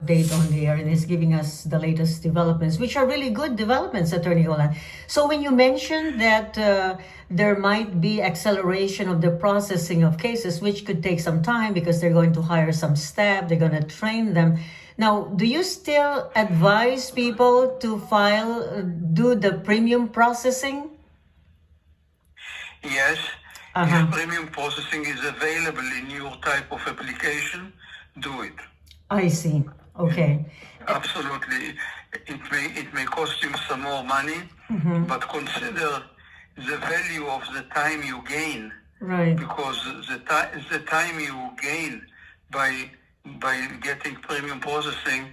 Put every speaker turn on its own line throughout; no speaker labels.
Update on the air and is giving us the latest developments, which are really good developments, Attorney Golan. So when you mentioned that there might be acceleration of the processing of cases, which could take some time because they're going to hire some staff, they're going to train them. Now, do you still advise people to do the premium processing?
Yes,
Uh-huh.
if premium processing is available in your type of application, do it.
I see. Okay.
Absolutely. It may cost you some more money, but consider the value of the time you gain.
Right.
Because the time you gain by getting premium processing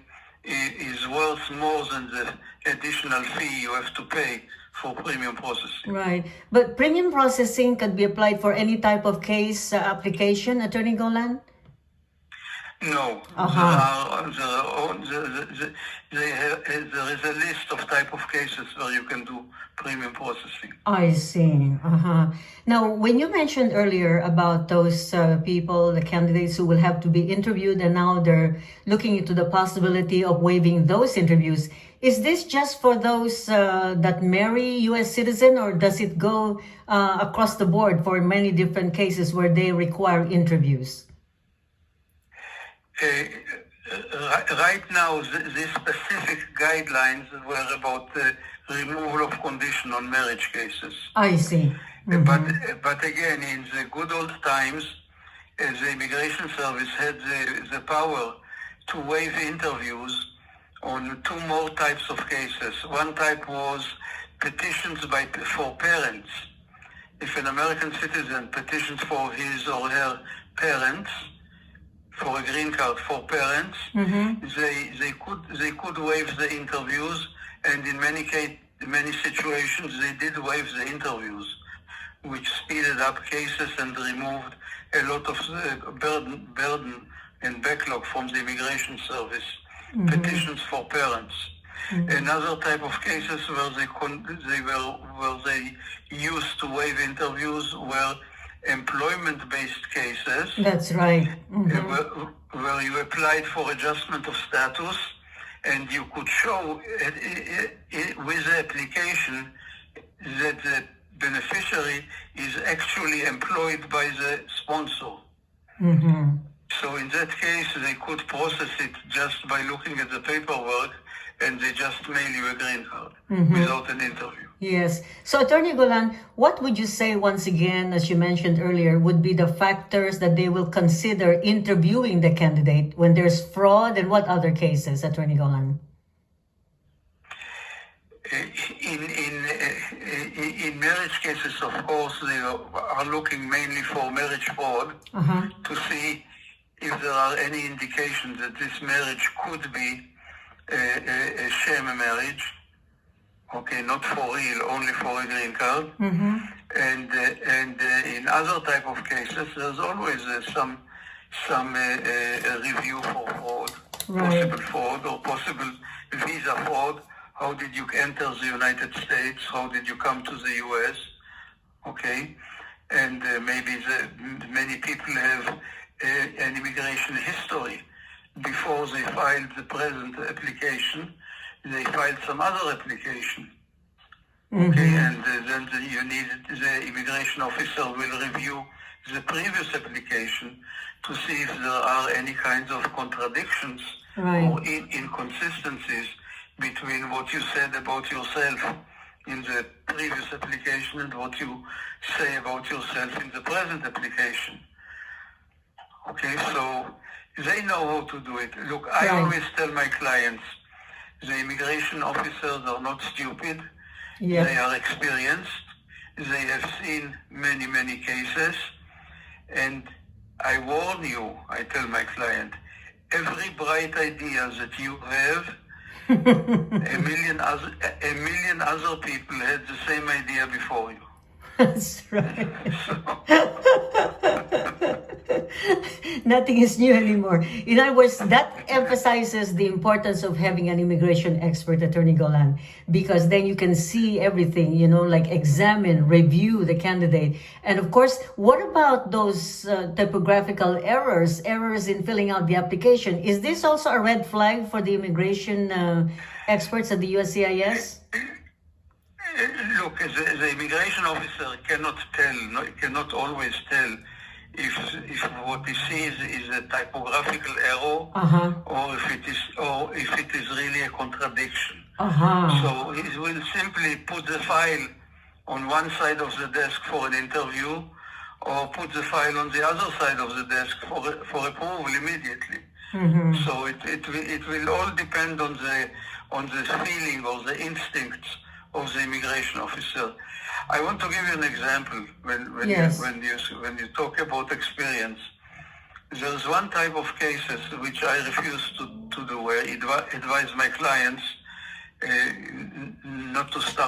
is worth more than the additional fee you have to pay for premium processing.
Right. But premium processing could be applied for any type of case application, Attorney Golan?
No, there is a list of type of cases where you can do premium processing.
I see. Now, when you mentioned earlier about those people, the candidates who will have to be interviewed, and now they're looking into the possibility of waiving those interviews, is this just for those that marry U.S. citizen, or does it go across the board for many different cases where they require interviews?
Right now, these specific guidelines were about the removal of condition on marriage cases.
I see.
But again, in the good old times, the Immigration Service had the power to waive interviews on two more types of cases. One type was petitions for parents. If an American citizen petitions for his or her parents, for a green card for parents, they could waive the interviews, and in many situations they did waive the interviews, which speeded up cases and removed a lot of burden and backlog from the Immigration Service. Petitions for parents. Another type of cases where they used to waive interviews were employment-based cases.
That's right.
Where you applied for adjustment of status, and you could show with the application that the beneficiary is actually employed by the sponsor. So in that case, they could process it just by looking at the paperwork, and they just mail you a green card without an interview.
Yes. So, Attorney Golan, what would you say, once again, as you mentioned earlier, would be the factors that they will consider interviewing the candidate when there's fraud, and what other cases, Attorney Golan?
In marriage cases, of course, they are looking mainly for marriage fraud to see if there are any indications that this marriage could be a sham marriage. Okay, not for real, only for a green card. And in other type of cases, there's always some review for fraud, possible fraud or possible visa fraud. How did you enter the United States? How did you come to the U.S.? Okay, and maybe many people have an immigration history. Before they filed the present application, they filed some other application. Okay, and then the immigration officer will review the previous application to see if there are any kinds of contradictions or inconsistencies between what you said about yourself in the previous application and what you say about yourself in the present application. Okay, so they know how to do it. Look, I always tell my clients, the immigration officers are not stupid. They are experienced. They have seen many, many cases. And I warn you, I tell my client, every bright idea that you have, a million other people had the same idea before you.
That's right. Nothing is new anymore. In other words, that emphasizes the importance of having an immigration expert, Attorney Golan, because then you can see everything, like examine, review the candidate. And of course, what about those typographical errors in filling out the application? Is this also a red flag for the immigration experts at the USCIS?
Look, as the immigration officer cannot always tell if what he sees is a typographical error, or if it is really a contradiction. So he will simply put the file on one side of the desk for an interview, or put the file on the other side of the desk for approval immediately. So it will all depend on the feeling or the instincts of the immigration officer. I want to give you an example. When you talk about experience, there's one type of cases which I refuse to do, where I advise my clients not to start